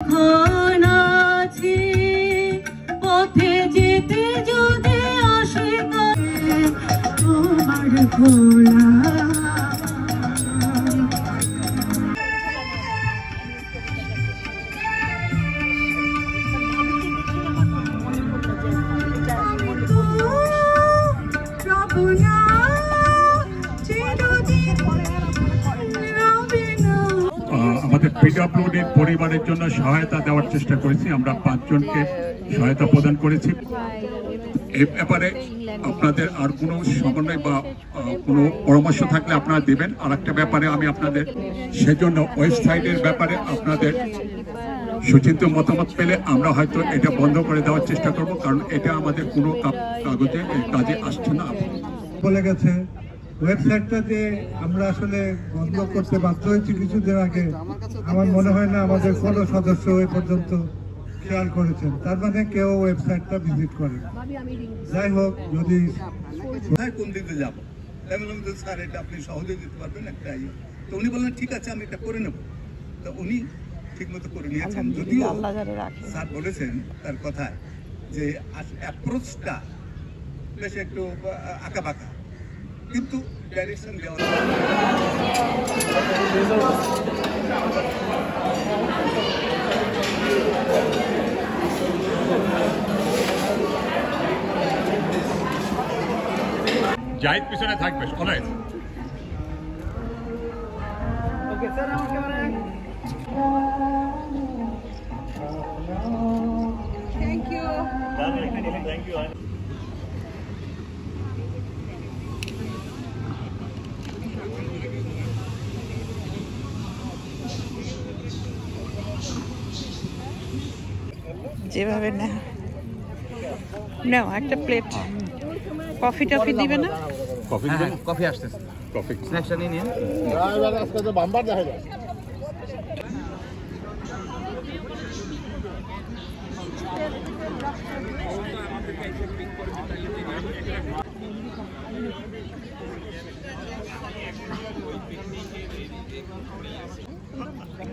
যখন আছি পথে যেতে যদি আসে তোমার ভোলা আমাদের পিডব্লিউডি পরিবারের জন্য সহায়তা দেওয়ার চেষ্টা করেছি। আমরা 5 জনকে সহায়তা প্রদান করেছি। এই ব্যাপারে আপনাদের আর কোনো সমন্বয় বা কোনো পরামর্শ থাকলে আপনারা দেবেন। আর একটা ব্যাপারে আমি আপনাদের সেজন্য ওয়েবসাইটের ব্যাপারে আপনাদের সুচিন্তিত মতামত পেলে আমরা হয়তো এটা বন্ধ করে দেওয়ার চেষ্টা করব, কারণ এটা আমাদের কোনো কাগজে কাজে আসছে না। বলে গেছে ওয়েবসাইটটা যে আমরা আসলে বন্ধ করতে বাধ্য হয়েছি কিছুদিন আগে, আমার মনে হয় না আমাদের কোনো সদস্য এই পর্যন্ত খেয়াল করেছেন। তার মানে কেউ ওয়েবসাইটটা ভিজিট করেন। যাই হোক, যদি কোন দিকে যাবো আমি বললাম যে স্যার এটা আপনি সহজে দিতে পারবেন একটা তো উনি বললেন ঠিক আছে আমি এটা করে নেব। তো উনি ঠিক মতো করে নিয়েছেন, যদিও স্যার বলেছেন তার কথায় যে অ্যাপ্রোচটা বেশ একটু আঁকা বাঁকা, কিন্তু ডাইরেকশন দেওয়া। জাহিদ পিছনে থাকবে অলওয়েজ। ওকে স্যার, আমার camera thank you. Thank you. যেভাবে নাও একটা প্লেট কফি টফি দিবে না? কফি আসতেছে, কফি স্ন্যাক্সটা নিয়ে নিন। আজকে তো বাম্পার দেখা যায়।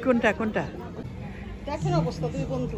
কোনটা কোনটা দেখেন অবস্থা, তুই বন্ধু